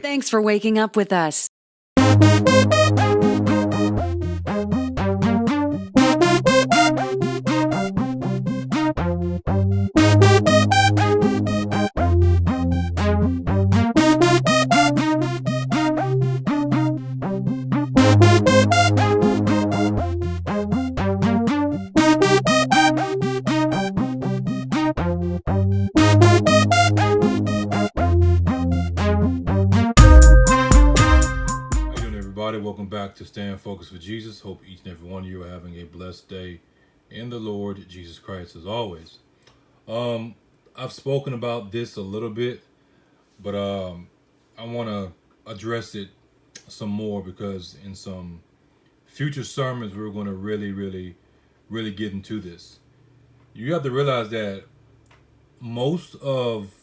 Thanks for waking up with us. Welcome back to Staying Focused for Jesus. Hope each and every one of you are having a blessed day in the Lord Jesus Christ as always. I've spoken about this a little bit, but I want to address it some more because in some future sermons we're going to really get into this. You have to realize that most of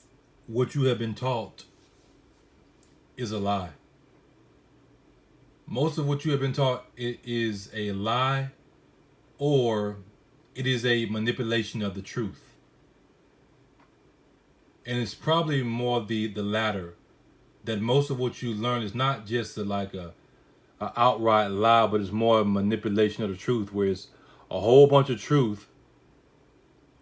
what you have been taught is a lie. Most of what you have been taught is a lie, or it is a manipulation of the truth. And it's probably more the latter, that most of what you learn is not just a outright lie, but it's more a manipulation of the truth, where it's a whole bunch of truth,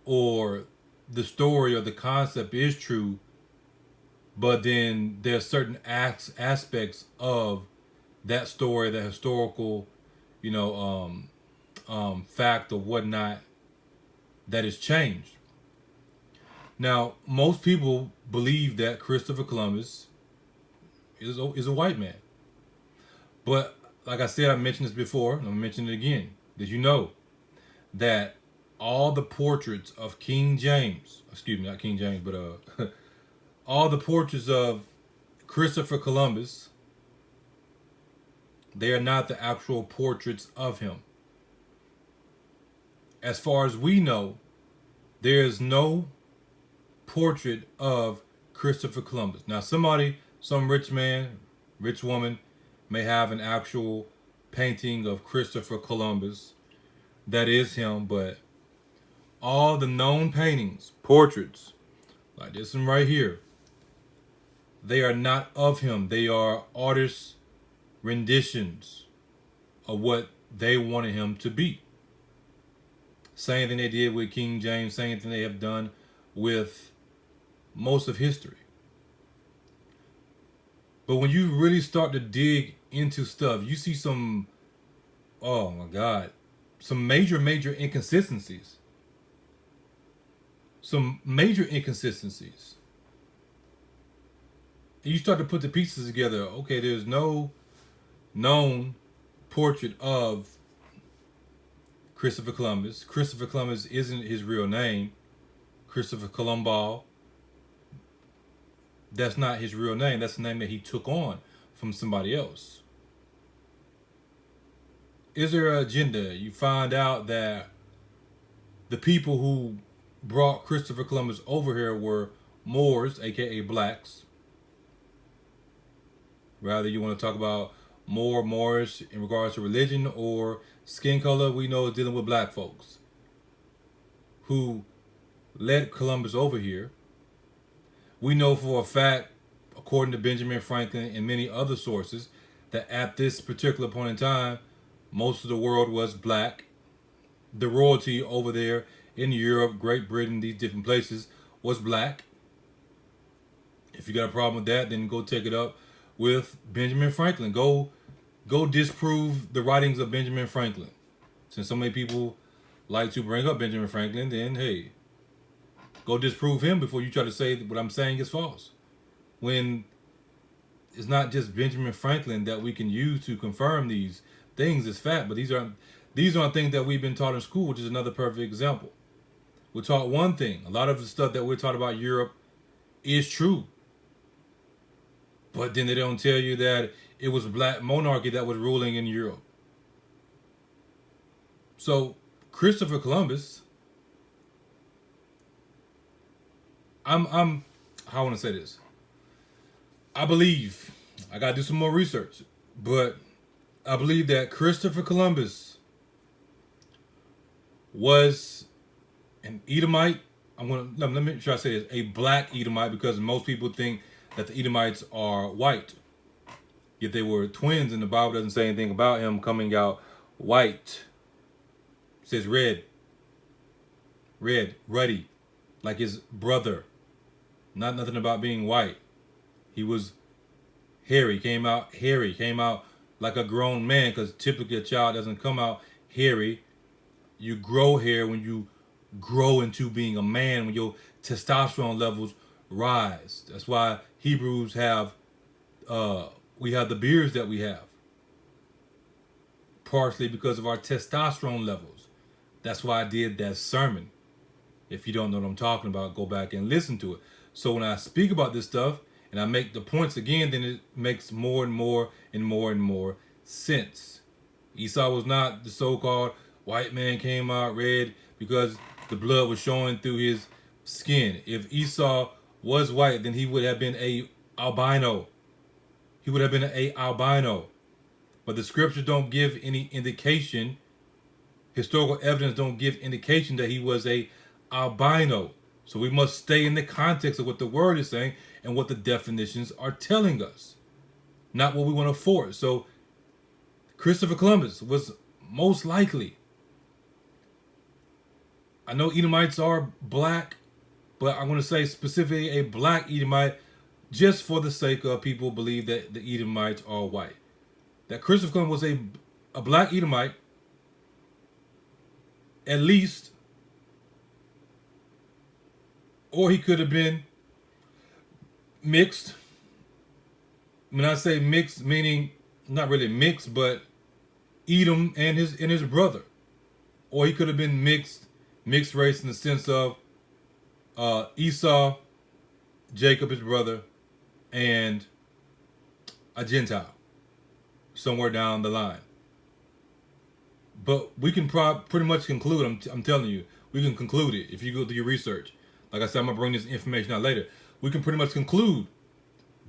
or the story or the concept is true, but then there's certain aspects of that story, the historical, fact or whatnot, that is changed. Now, most people believe that Christopher Columbus is a white man. But like I said, I mentioned this before, and I'm mentioning it again. Did you know that all the portraits of King James, not King James, but all the portraits of Christopher Columbus, they are not the actual portraits of him. As far as we know, there is no portrait of Christopher Columbus. Now, some rich man, rich woman may have an actual painting of Christopher Columbus that is him, but all the known paintings, portraits, like this one right here, they are not of him. They are artists' renditions of what they wanted him to be. Same thing they did with King James, same thing they have done with most of history. But when you really start to dig into stuff, you see some major inconsistencies. Some major inconsistencies. And you start to put the pieces together. Okay, there's no known portrait of Christopher Columbus. Christopher Columbus isn't his real name. Christopher Columbus, that's not his real name. That's the name that he took on from somebody else. Is there an agenda? You find out that the people who brought Christopher Columbus over here were Moors, aka blacks. Rather you want to talk about Moorish in regards to religion or skin color, we know it's dealing with black folks who led Columbus over here. We know for a fact, according to Benjamin Franklin and many other sources, that at this particular point in time, most of the world was black. The royalty over there in Europe, Great Britain, these different places was black. If you got a problem with that, then go take it up with Benjamin Franklin. Go disprove the writings of Benjamin Franklin. Since so many people like to bring up Benjamin Franklin, then hey, go disprove him before you try to say that what I'm saying is false. When it's not just Benjamin Franklin that we can use to confirm these things as fact, but these aren't things that we've been taught in school, which is another perfect example. We're taught one thing. A lot of the stuff that we're taught about Europe is true. But then they don't tell you that it was black monarchy that was ruling in Europe. So Christopher Columbus, how I want to say this. I believe I got to do some more research. But I believe that Christopher Columbus was an Edomite. Let me make sure I say this, a black Edomite, because most people think that the Edomites are white. Yet they were twins, and the Bible doesn't say anything about him coming out white. It says red, ruddy, like his brother. Nothing about being white. He was hairy, came out like a grown man, because typically a child doesn't come out hairy. You grow hair when you grow into being a man, when your testosterone levels rise. That's why Hebrews have we have the beards that we have, partially because of our testosterone levels. That's why I did that sermon. If you don't know what I'm talking about, go back and listen to it. So when I speak about this stuff and I make the points again, then it makes more and more and more and more sense. Esau was not the so-called white man came out red because the blood was showing through his skin. If Esau was white, then he would have been a albino. He would have been a albino. But the scriptures don't give any indication, historical evidence don't give indication that he was a albino. So we must stay in the context of what the word is saying and what the definitions are telling us, not what we want to force. So Christopher Columbus was most likely, I know Edomites are black, but I'm going to say specifically a black Edomite, just for the sake of people believe that the Edomites are white. That Christopher Columbus was a black Edomite, at least, or he could have been mixed. When I say mixed, meaning not really mixed, but Edom and his brother, or he could have been mixed race in the sense of Esau, Jacob, his brother, and a Gentile somewhere down the line. But we can pretty much conclude, I'm telling you, we can conclude it if you go do your research. Like I said, I'm going to bring this information out later. We can pretty much conclude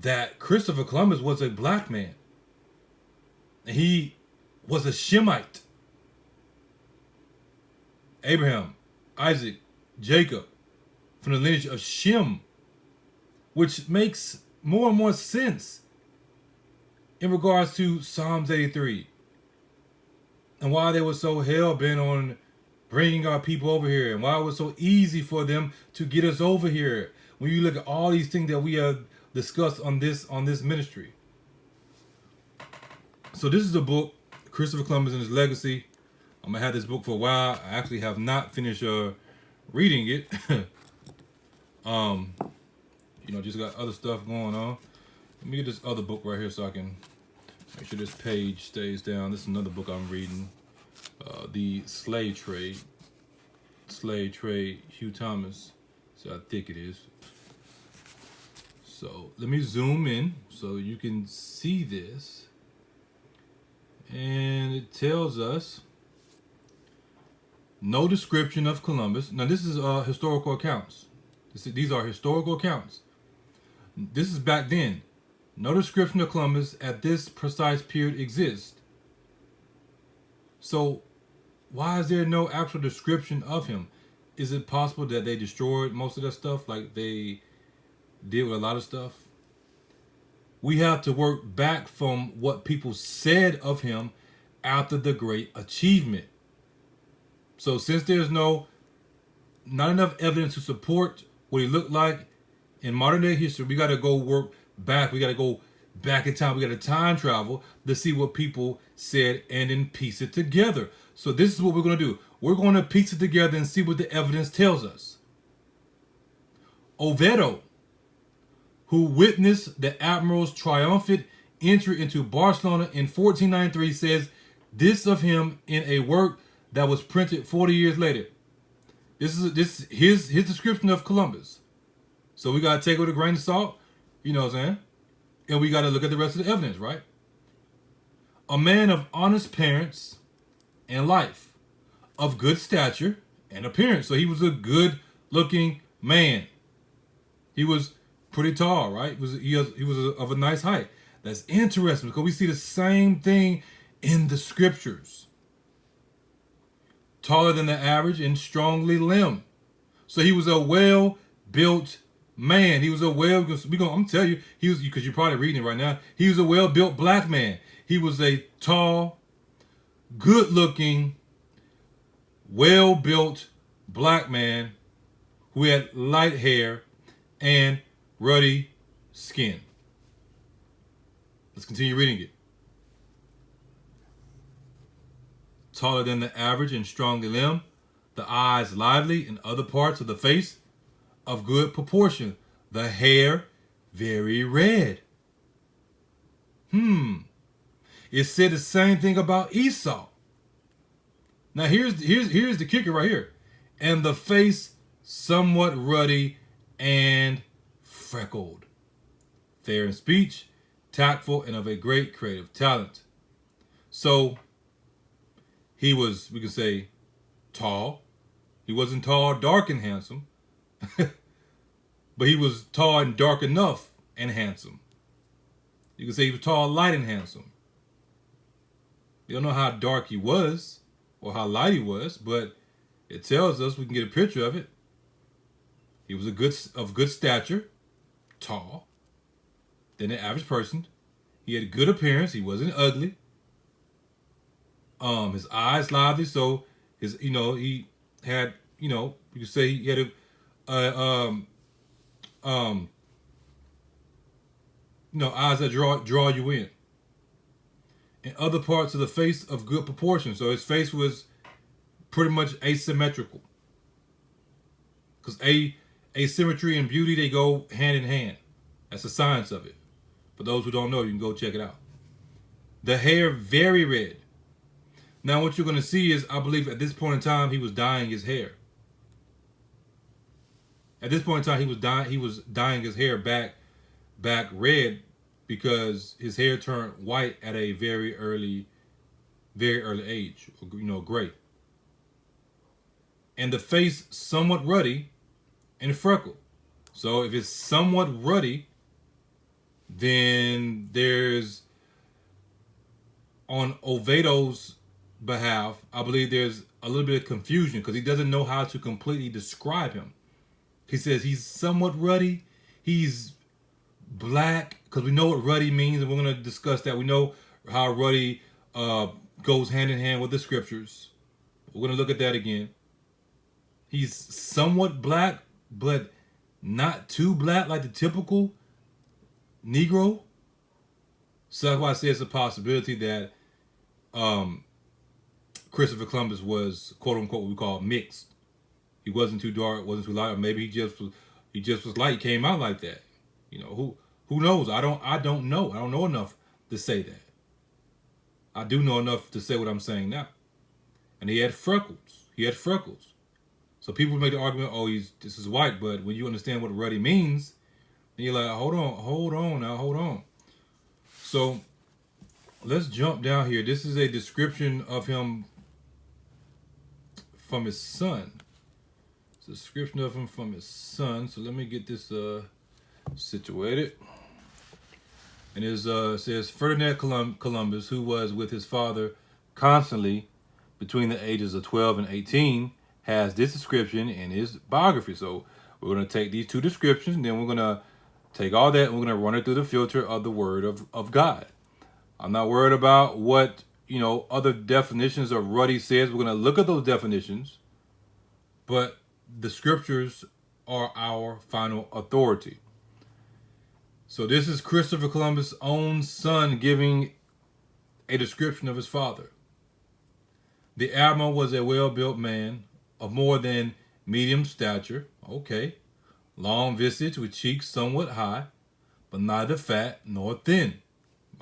that Christopher Columbus was a black man. He was a Shemite. Abraham, Isaac, Jacob, from the lineage of Shem, which makes more and more sense in regards to Psalms 83 and why they were so hell-bent on bringing our people over here and why it was so easy for them to get us over here. When you look at all these things that we have discussed on this ministry. So this is the book, Christopher Columbus and His Legacy. I'm going to have this book for a while. I actually have not finished reading it. Just got other stuff going on. Let me get this other book right here so I can make sure this page stays down. This is another book I'm reading. The Slave Trade, Hugh Thomas. See how thick it is. So let me zoom in so you can see this. And it tells us no description of Columbus. Now this is historical accounts. These are historical accounts. This is back then. No description of Columbus at this precise period exists. So why is there no actual description of him? Is it possible that they destroyed most of that stuff like they did with a lot of stuff? We have to work back from what people said of him after the great achievement. So since there's not enough evidence to support what he looked like in modern day history, we got to go work back. We got to go back in time. We got to time travel to see what people said and then piece it together. So this is what we're going to do. We're going to piece it together and see what the evidence tells us. Oviedo, who witnessed the admiral's triumphant entry into Barcelona in 1493, says this of him in a work that was printed 40 years later. This is his description of Columbus. So we got to take it with a grain of salt, you know what I'm saying? And we got to look at the rest of the evidence, right? A man of honest parents and life, of good stature and appearance. So he was a good-looking man. He was pretty tall, right? He was of a nice height. That's interesting because we see the same thing in the scriptures. Taller than the average and strongly limbed. So he was a well-built man. He was a I'm telling you, he was, because you're probably reading it right now. He was a well-built black man. He was a tall, good-looking, well-built black man who had light hair and ruddy skin. Let's continue reading it. Taller than the average and strongly limbed, the eyes lively, and other parts of the face of good proportion, the hair very red. It said the same thing about Esau. Now here's the kicker right here. And the face somewhat ruddy and freckled. Fair in speech, tactful, and of a great creative talent. So he was, we could say, tall. He wasn't tall, dark, and handsome. But he was tall and dark enough and handsome. You could say he was tall, light, and handsome. You don't know how dark he was or how light he was, but it tells us, we can get a picture of it. He was of good stature, tall, than the average person. He had good appearance. He wasn't ugly. His eyes lively, so he had, you could say he had eyes that draw you in. And other parts of the face of good proportion. So his face was pretty much asymmetrical. Because asymmetry and beauty, they go hand in hand. That's the science of it. For those who don't know, you can go check it out. The hair very red. Now what you're going to see is, I believe at this point in time, he was dyeing his hair. At this point in time, he was dyeing his hair back red, because his hair turned white at a very early age, gray. And the face somewhat ruddy and freckled. So if it's somewhat ruddy, then there's, on Ovedo's behalf, I believe there's a little bit of confusion because he doesn't know how to completely describe him. He says he's somewhat ruddy, he's black, because we know what ruddy means, and we're going to discuss that. We know how ruddy goes hand in hand with the scriptures. We're going to look at that again. He's somewhat black, but not too black like the typical Negro. So that's why I say it's a possibility that Christopher Columbus was, quote unquote, what we call mixed. He wasn't too dark, wasn't too light, or maybe he just was light. He came out like that. Who knows? I don't know. I don't know enough to say that. I do know enough to say what I'm saying now. And he had freckles. So people make the argument, this is white, but when you understand what ruddy means, then you're like, hold on. So let's jump down here. This is a description of him from his son. It's a description of him from his son. So let me get this situated. And it says, Ferdinand Columbus, who was with his father constantly between the ages of 12 and 18, has this description in his biography. So we're going to take these two descriptions, and then we're going to take all that and we're going to run it through the filter of the Word of God. I'm not worried about what, other definitions of ruddy says. We're going to look at those definitions, but the scriptures are our final authority. So this is Christopher Columbus' own son giving a description of his father. The admiral was a well-built man of more than medium stature. Okay. Long visage with cheeks somewhat high, but neither fat nor thin.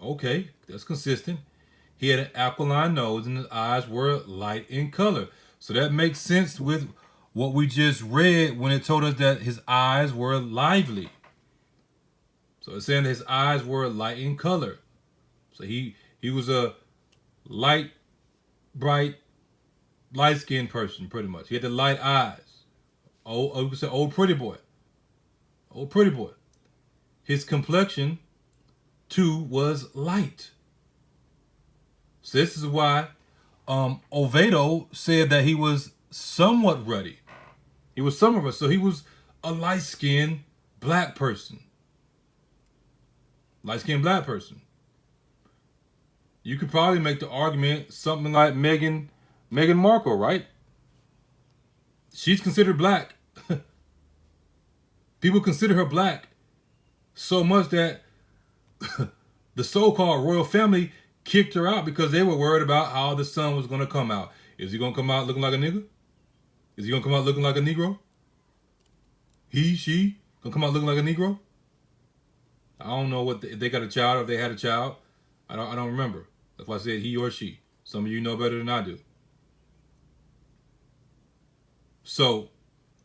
Okay, that's consistent. He had an aquiline nose and his eyes were light in color. So that makes sense with what we just read when it told us that his eyes were lively. So it's saying that his eyes were light in color. So he was a light, bright, light-skinned person, pretty much. He had the light eyes. We could say old pretty boy. His complexion, too was light. So this is why Oviedo said that he was somewhat ruddy. He was somewhat ruddy. So he was a light-skinned black person. Light-skinned black person. You could probably make the argument something like Meghan Markle, right? She's considered black. People consider her black so much that the so-called royal family kicked her out because they were worried about how the son was going to come out. Is he going to come out looking like a nigga? Is he going to come out looking like a Negro? He, she, going to come out looking like a Negro? I don't know if they got a child or if they had a child. I don't remember. That's why I said he or she. Some of you know better than I do. So,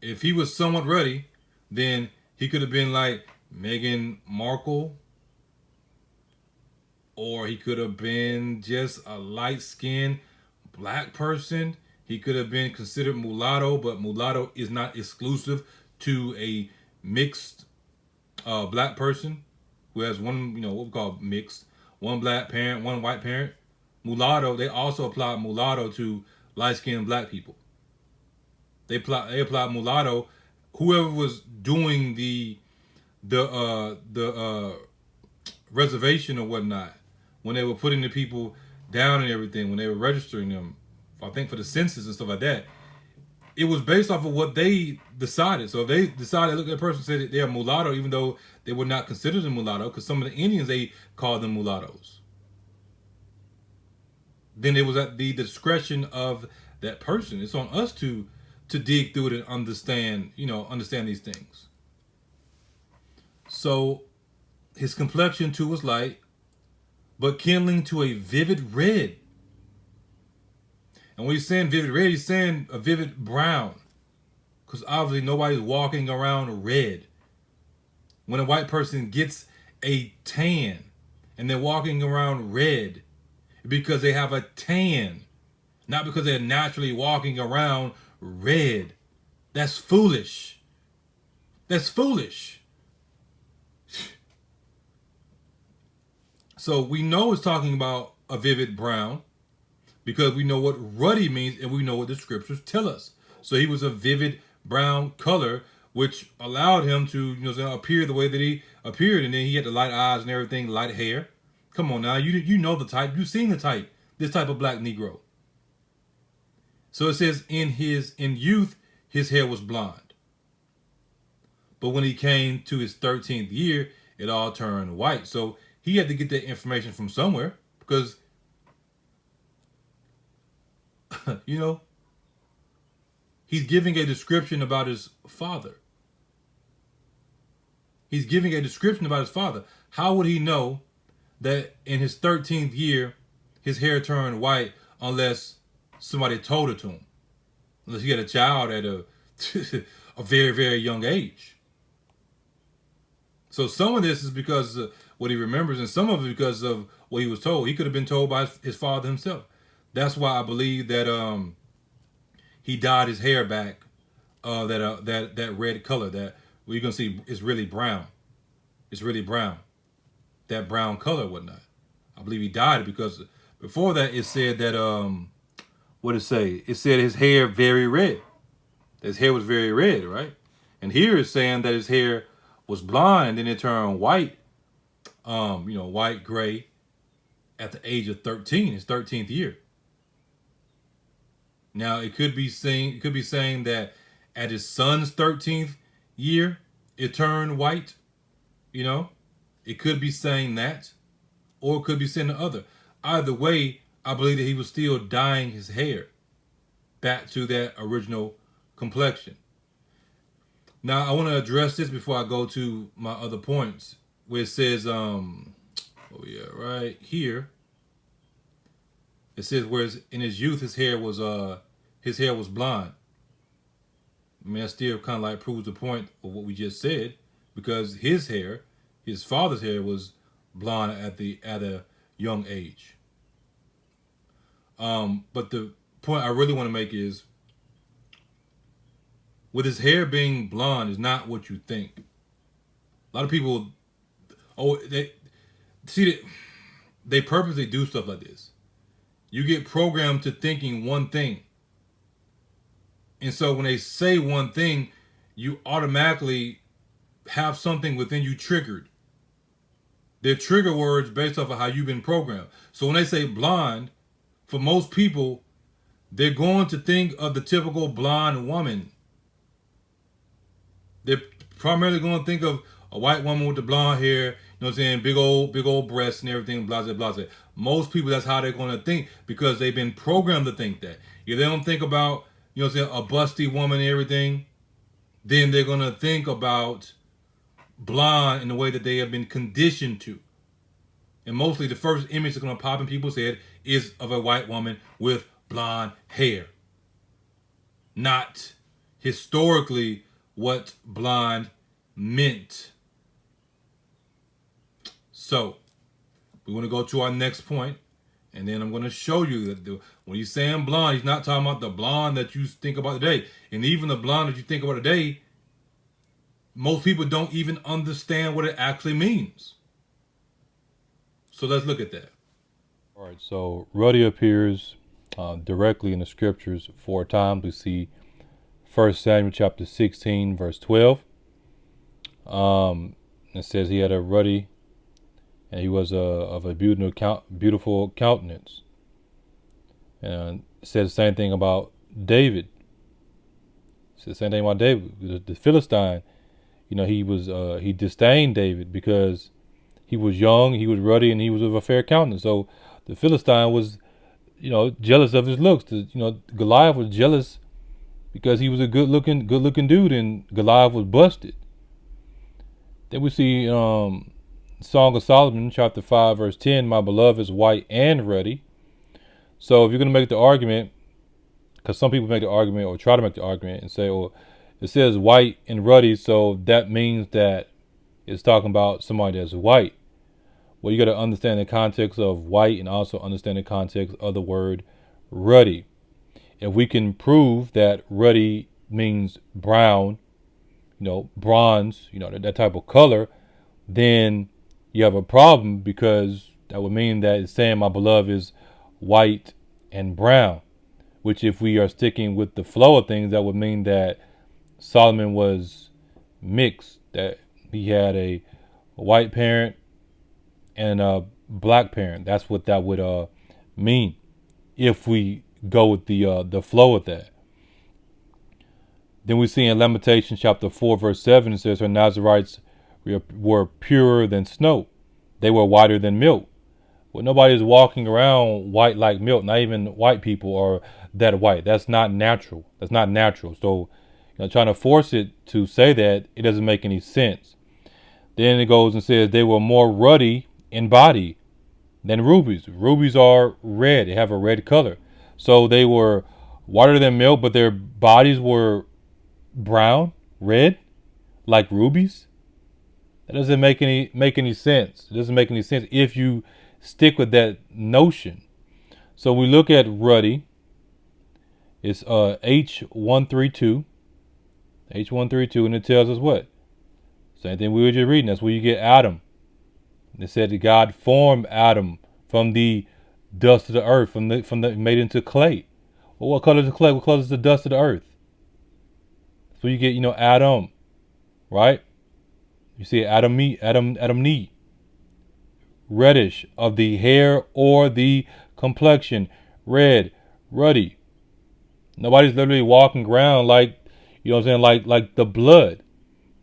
if he was somewhat ruddy, then he could have been like Meghan Markle, or he could have been just a light-skinned black person. He could have been considered mulatto, but mulatto is not exclusive to a mixed black person who has one, what we call mixed, one black parent, one white parent. Mulatto, they also apply mulatto to light-skinned black people. They apply mulatto. Whoever was doing the reservation or whatnot, when they were putting the people down and everything, when they were registering them, I think for the census and stuff like that, it was based off of what they decided. So if they decided, look at a person said that they're mulatto, even though they were not considered a mulatto, because some of the Indians, they called them mulattoes. Then it was at the discretion of that person. It's on us to dig through it and understand these things. So his complexion too was light, but kindling to a vivid red. And when he's saying vivid red, he's saying a vivid brown. Because obviously nobody's walking around red. When a white person gets a tan and they're walking around red, because they have a tan, not because they're naturally walking around red. That's foolish. That's foolish. So we know it's talking about a vivid brown because we know what ruddy means and we know what the scriptures tell us. So he was a vivid brown color, which allowed him to appear the way that he appeared. And then he had the light eyes and everything, light hair. Come on now, you know the type. You've seen the type. This type of black Negro. So it says in youth, his hair was blonde. But when he came to his 13th year, it all turned white. So he had to get that information from somewhere because, he's giving a description about his father. He's giving a description about his father. How would he know that in his 13th year, his hair turned white unless somebody told it to him? Unless he had a child at a very, very young age. So some of this is because of what he remembers, and some of it because of what he was told. He could have been told by his father himself. That's why I believe that he dyed his hair back that red color that you're gonna see is really brown. It's really brown. That brown color, whatnot. I believe he dyed it because before that it said that what did it say? It said his hair very red. His hair was very red, right? And here it's saying that his hair was blonde and then it turned white, white, gray at the age of 13, his 13th year. Now it could be saying that at his son's 13th year, it turned white. It could be saying that, or it could be saying the other. Either way, I believe that he was still dyeing his hair back to that original complexion. Now, I want to address this before I go to my other points, where it says, right here. It says, whereas in his youth, his hair was blonde. I mean, that still kind of like proves the point of what we just said, because his father's hair was blonde at a young age. But the point I really want to make is, with his hair being blonde is not what you think. A lot of people, See, they purposely do stuff like this. You get programmed to thinking one thing. And so when they say one thing, you automatically have something within you triggered. They're trigger words based off of how you've been programmed. So when they say blonde, for most people, they're going to think of the typical blonde woman. They're primarily going to think of a white woman with the blonde hair, you know what I'm saying, big old breasts and everything, blah, blah, blah, blah. Most people, that's how they're going to think because they've been programmed to think that. If they don't think about, you know what I'm saying, a busty woman and everything, then they're going to think about blonde in the way that they have been conditioned to. And mostly the first image that's going to pop in people's head is of a white woman with blonde hair. Not historically what blonde meant. So, we want to go to our next point, and then I'm going to show you that when he's saying blonde, he's not talking about the blonde that you think about today. And even the blonde that you think about today, most people don't even understand what it actually means. So let's look at that. All right, so ruddy appears directly in the scriptures 4 times. We see 1 Samuel chapter 16, verse 12. It says he had a ruddy, and he was of a beautiful countenance. And it says the same thing about David. It says the same thing about David. The Philistine, he disdained David because he was young, he was ruddy, and he was of a fair countenance. So the Philistine was, jealous of his looks. Goliath was jealous because he was a good looking dude, and Goliath was busted. Then we see Song of Solomon, chapter 5, verse 10, my beloved is white and ruddy. So if you're going to make the argument, because some people make the argument or try to make the argument and say, well, it says white and ruddy, so that means that it's talking about somebody that's white. Well, you got to understand the context of white and also understand the context of the word ruddy. If we can prove that ruddy means brown, bronze, that type of color, then you have a problem, because that would mean that it's saying my beloved is white and brown, which if we are sticking with the flow of things, that would mean that Solomon was mixed, that he had a white parent and a black parent. That's what that would mean if we go with the flow of that. Then we see in Lamentations chapter 4, verse 7, it says, her Nazarites were purer than snow. They were whiter than milk. Well, nobody's walking around white like milk. Not even white people are that white. That's not natural. So, trying to force it to say that, it doesn't make any sense. Then it goes and says they were more ruddy in body than rubies. Rubies are red. They have a red color. So they were whiter than milk, but their bodies were brown, red, like rubies. That doesn't make any sense. It doesn't make any sense if you stick with that notion. So we look at ruddy. It's H132. H132, and it tells us what? Same thing we were just reading. That's where you get Adam. It said that God formed Adam from the dust of the earth, from the made into clay. Well, what color is the clay? What color is the dust of the earth? So you get, Adam, right? You see Adam knee. Reddish of the hair or the complexion. Red, ruddy. Nobody's literally walking around like, like the blood.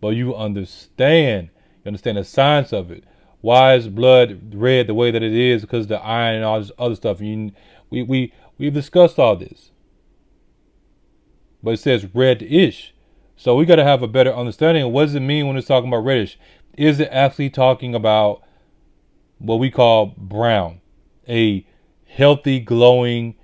But you understand the science of it. Why is blood red the way that it is? Because of the iron and all this other stuff. We've discussed all this. But it says reddish. So we got to have a better understanding of what does it mean when it's talking about reddish. Is it actually talking about what we call brown? A healthy, glowing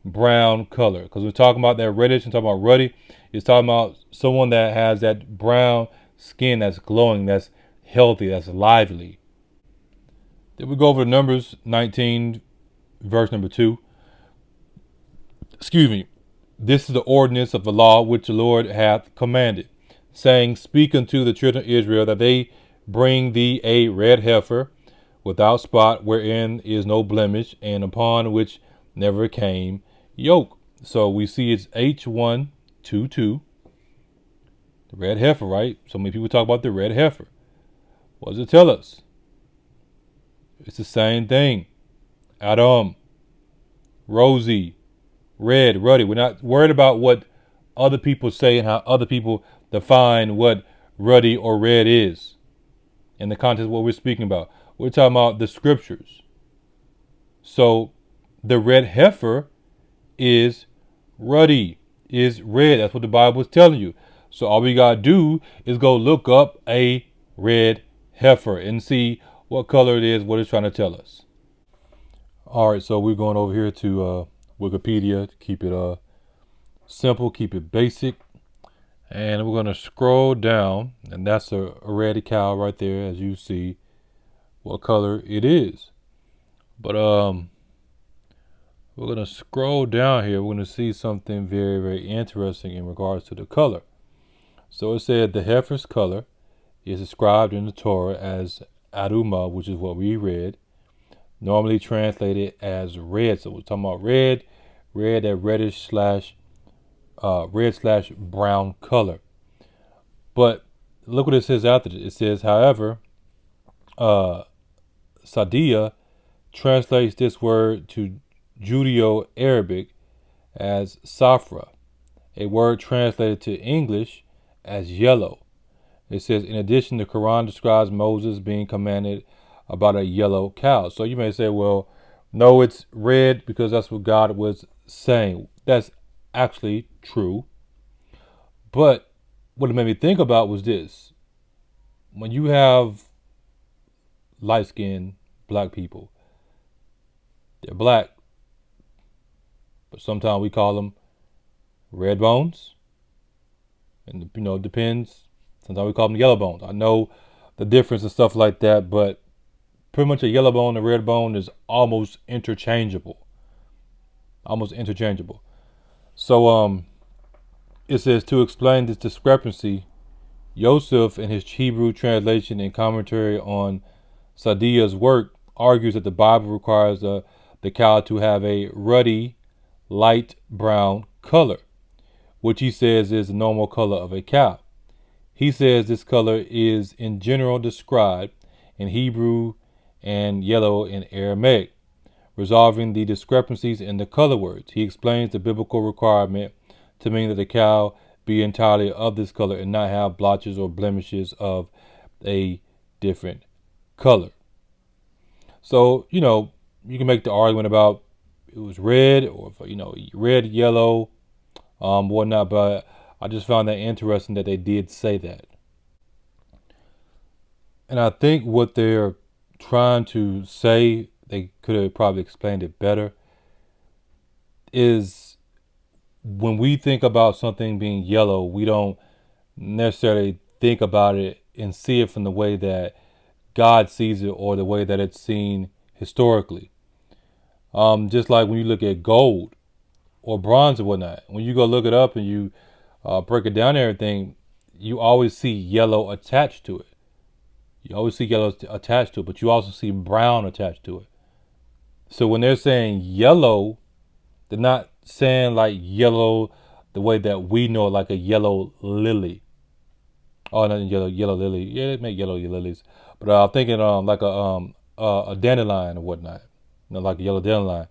brown color. Because we're talking about that reddish and talking about ruddy. It's talking about someone that has that brown skin that's glowing, that's healthy, that's lively. Then we go over to Numbers 19, verse number 2. Excuse me. This is the ordinance of the law which the Lord hath commanded, saying, speak unto the children of Israel that they bring thee a red heifer without spot, wherein is no blemish, and upon which never came yoke. So we see it's H122, the red heifer, right? So many people talk about the red heifer. What does it tell us? It's the same thing. Edom, rosy, red, ruddy. We're not worried about what other people say and how other people define what ruddy or red is in the context of what we're speaking about. We're talking about the scriptures. So the red heifer is ruddy, is red. That's what the Bible is telling you. So all we got to do is go look up a red heifer and see what color it is, what it's trying to tell us. All right, so we're going over here to Wikipedia to keep it simple, keep it basic. And we're going to scroll down, and that's a red cow right there, as you see what color it is. But we're going to scroll down here. We're going to see something very, very interesting in regards to the color. So it said the heifer's color is described in the Torah as aduma, which is what we read, normally translated as red. So we're talking about red, that reddish slash red/brown color. But look what it says after this. It says, however, Sadia translates this word to Judeo-Arabic as safra, a word translated to English as yellow. It says, in addition, the Quran describes Moses being commanded about a yellow cow. So you may say, well, no, it's red because that's what God was saying. That's actually true. But what it made me think about was this. When you have light-skinned black people, they're black, but sometimes we call them red bones. And, it depends. Sometimes we call them yellow bones. I know the difference and stuff like that, but pretty much a yellow bone and a red bone is almost interchangeable. So it says, to explain this discrepancy, Yosef, in his Hebrew translation and commentary on Sadia's work, argues that the Bible requires the cow to have a ruddy, light brown color, which he says is the normal color of a cow. He says this color is in general described in Hebrew and yellow in Aramaic, resolving the discrepancies in the color words. He explains the biblical requirement to mean that the cow be entirely of this color and not have blotches or blemishes of a different color. So, you can make the argument about it was red or, red, yellow, whatnot, but I just found that interesting that they did say that. And I think what they're trying to say, they could have probably explained it better, is when we think about something being yellow, we don't necessarily think about it and see it from the way that God sees it or the way that it's seen historically. Just like when you look at gold or bronze or whatnot, when you go look it up and you break it down and everything, you always see yellow attached to it. But you also see brown attached to it. So when they're saying yellow, they're not saying like yellow the way that we know, like a yellow lily. Oh, not yellow lily. Yeah, they make yellow lilies. But I'm thinking like a dandelion or whatnot. Like a yellow dandelion.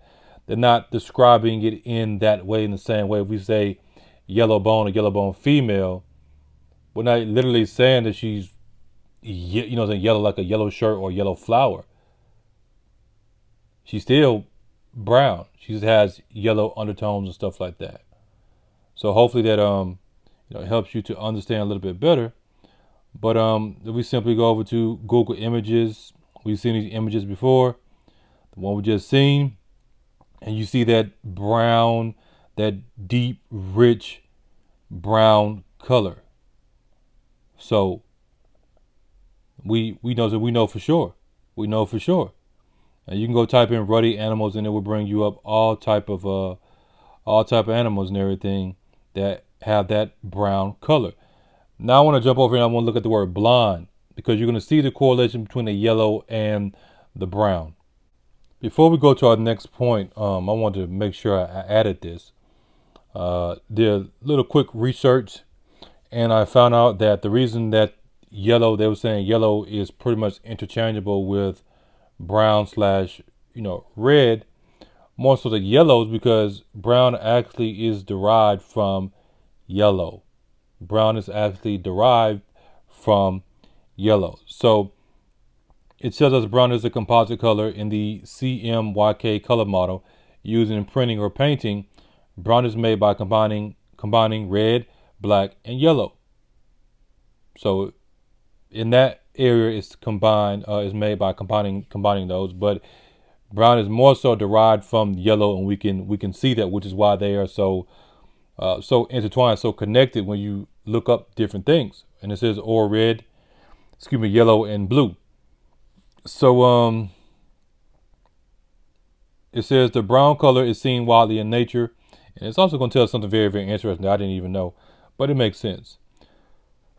They're not describing it in that way, in the same way. If we say yellow bone or yellow bone female, we're not literally saying that she's yellow like a yellow shirt or yellow flower. She's still brown. She just has yellow undertones and stuff like that. So hopefully that helps you to understand a little bit better. But if we simply go over to Google Images, we've seen these images before. The one we just seen, and you see that brown, that deep, rich brown color. So we know for sure. We know for sure. And you can go type in ruddy animals, and it will bring you up all type of animals and everything that have that brown color. Now I want to jump over and I want to look at the word blonde, because you're going to see the correlation between the yellow and the brown. Before we go to our next point, I wanted to make sure I added this. Did a little quick research, and I found out that the reason that yellow, they were saying yellow is pretty much interchangeable with brown slash, red, more so the yellows, because brown actually is derived from yellow. Brown is actually derived from yellow. So it tells us brown is a composite color in the CMYK color model used in printing or painting. Brown is made by combining red, black, and yellow. So in that area, it's is made by combining those. But brown is more so derived from yellow, and we can see that, which is why they are so intertwined, so connected when you look up different things. And it says yellow and blue. So it says the brown color is seen widely in nature, and it's also going to tell us something very, very interesting that I didn't even know, but it makes sense.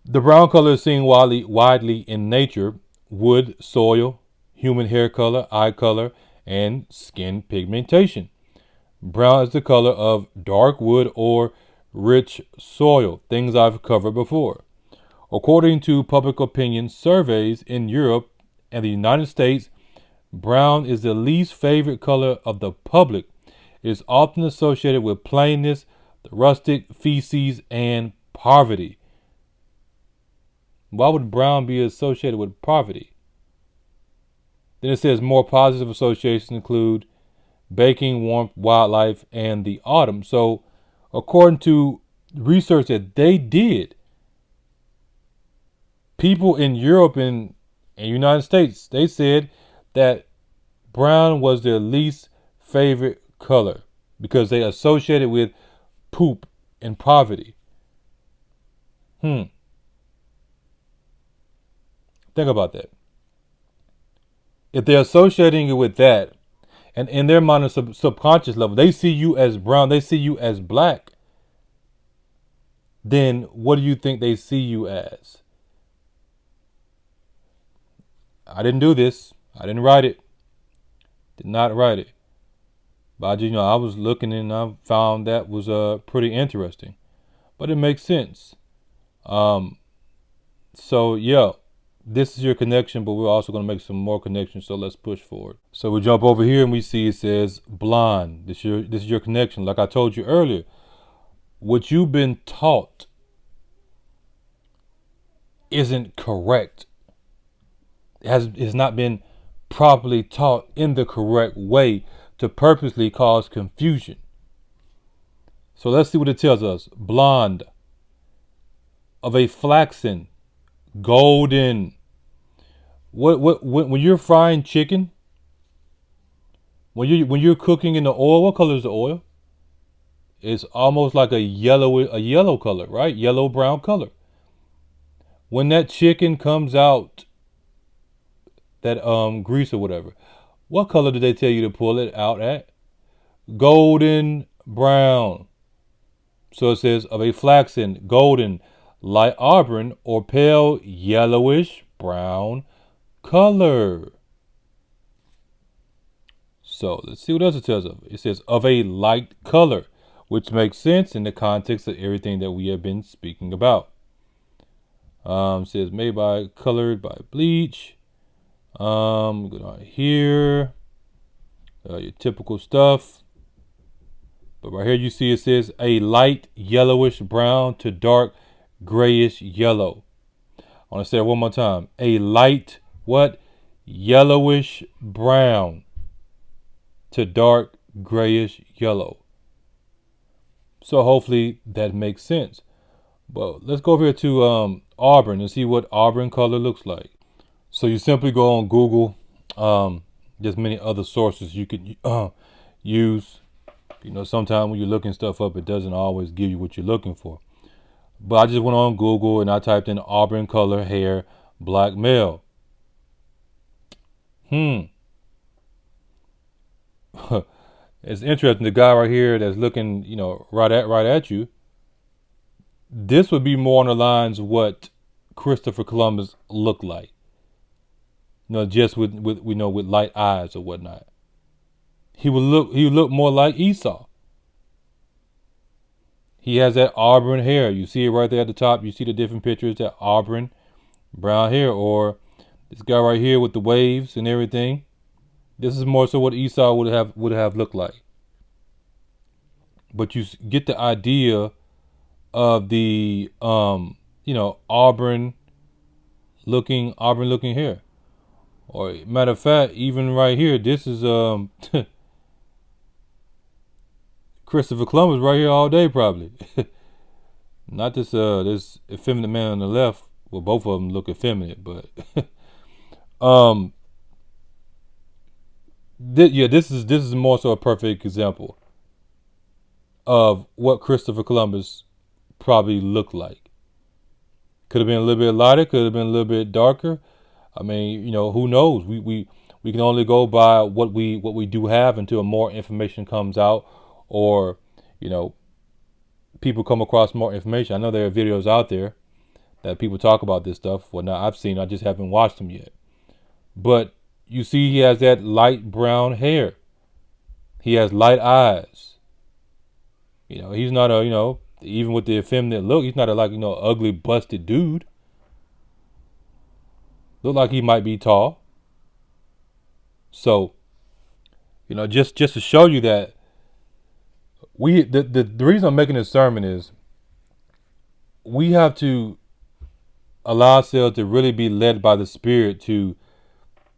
The brown color is seen widely in nature: wood, soil, human hair color, eye color, and skin pigmentation. Brown is the color of dark wood or rich soil, things I've covered before. According to public opinion surveys in Europe and the United States, brown is the least favorite color of the public. It is often associated with plainness, the rustic, feces, and poverty. Why would brown be associated with poverty? Then it says more positive associations include baking, warmth, wildlife, and the autumn. So according to research that they did, people in Europe and United States, they said that brown was their least favorite color because they associated with poop and poverty. Think about that. If they're associating it with that, and in their mind, on subconscious level, they see you as brown, they see you as black, then what do you think they see you as? I didn't do this. I didn't write it. Did not write it. But I was looking and I found that was pretty interesting. But it makes sense. So yeah, this is your connection, but we're also going to make some more connections. So let's push forward. So we jump over here and we see it says blonde. This is your connection. Like I told you earlier, what you've been taught isn't correct. It has not been properly taught in the correct way to purposely cause confusion. So let's see what it tells us. Blonde, of a flaxen, golden. When you're frying chicken, when you're cooking in the oil, what color is the oil? It's almost like a yellow color, right? Yellow brown color. When that chicken comes out, that grease or whatever, what color did they tell you to pull it out at? Golden brown. So it says of a flaxen, golden, light auburn, or pale yellowish brown color. So let's see what else it tells us. It says of a light color, which makes sense in the context of everything that we have been speaking about. It says made by, colored by bleach. Go down here. Your typical stuff. But right here you see it says a light yellowish brown to dark grayish yellow. I want to say it one more time. A light yellowish brown to dark grayish yellow. So hopefully that makes sense. But let's go over here to auburn and see what auburn color looks like. So you simply go on Google. There's many other sources you could use. Sometimes when you're looking stuff up, it doesn't always give you what you're looking for. But I just went on Google and I typed in auburn color hair, black male. It's interesting. The guy right here that's looking, right at you. This would be more on the lines of what Christopher Columbus looked like. just with with light eyes or whatnot. He would look more like Esau. He has that auburn hair. You see it right there at the top. You see the different pictures, that auburn brown hair, or this guy right here with the waves and everything. This is more so what Esau would have looked like. But you get the idea of the auburn looking hair. Or matter of fact, even right here, this is Christopher Columbus right here all day probably. Not this effeminate man on the left. Well, both of them look effeminate, but this is more so a perfect example of what Christopher Columbus probably looked like. Could have been a little bit lighter, could have been a little bit darker. I mean, who knows? We can only go by what we do have until more information comes out, or people come across more information. I know there are videos out there that people talk about this stuff. Well, now I've seen, I just haven't watched them yet. But you see, he has that light brown hair. He has light eyes. He's not even with the effeminate look, he's not a ugly, busted dude. Look like he might be tall. So, just to show you that the reason I'm making this sermon is we have to allow ourselves to really be led by the Spirit to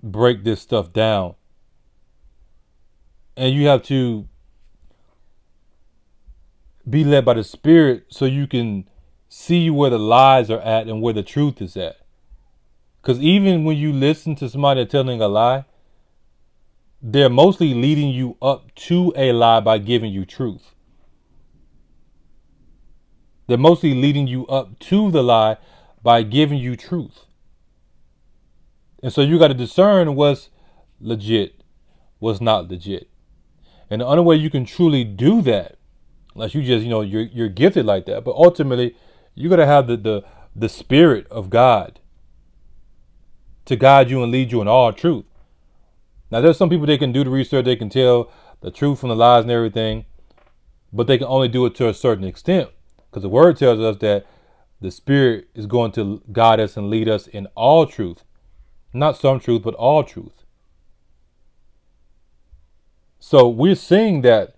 break this stuff down. And you have to be led by the Spirit so you can see where the lies are at and where the truth is at. Because even when you listen to somebody telling a lie, they're mostly leading you up to a lie by giving you truth. They're mostly leading you up to the lie by giving you truth. And so you got to discern what's legit, what's not legit. And the only way you can truly do that, unless you just, you're gifted like that, but ultimately you got to have the Spirit of God to guide you and lead you in all truth. Now, there's some people, they can do the research, they can tell the truth from the lies and everything, but they can only do it to a certain extent, because the word tells us that the Spirit is going to guide us and lead us in all truth. Not some truth, but all truth. So we're seeing that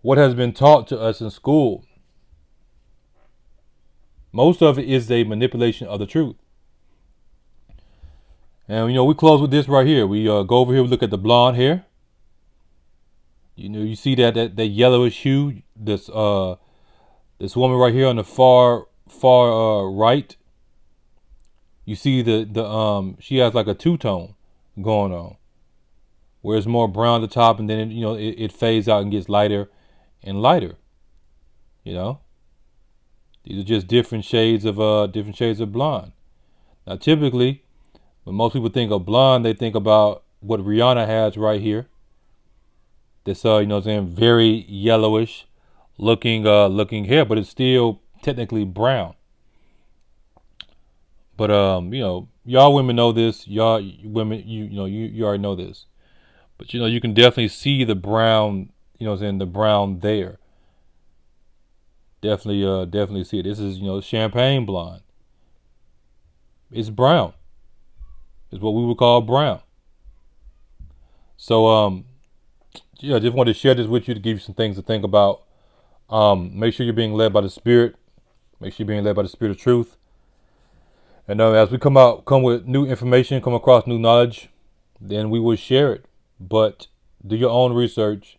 what has been taught to us in school, most of it is a manipulation of the truth. And, we close with this right here. We go over here, we look at the blonde hair. You see that yellowish hue. This woman right here on the far right. You see the she has like a two-tone going on, where it's more brown at the top, and then it fades out and gets lighter and lighter. These are just different shades of blonde. Now, typically, when most people think of blonde, they think about what Rihanna has right here. This very yellowish looking hair, but it's still technically brown. But y'all women know this. Y'all women, you already know this. But you can definitely see the brown, the brown there. Definitely see it. This is champagne blonde. It's brown. It's what we would call brown. So I just wanted to share this with you to give you some things to think about. Make sure you're being led by the Spirit. Make sure you're being led by the Spirit of truth. And as we come with new information, come across new knowledge, then we will share it. But do your own research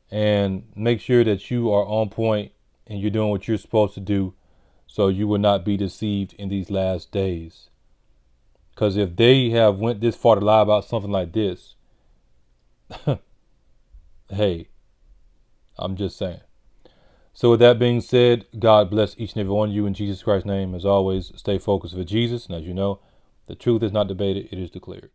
and make sure that you are on point and you're doing what you're supposed to do, so you will not be deceived in these last days. Because if they have went this far to lie about something like this, hey, I'm just saying. So with that being said, God bless each and every one of you in Jesus Christ's name. As always, stay focused for Jesus. And as you know, the truth is not debated, it is declared.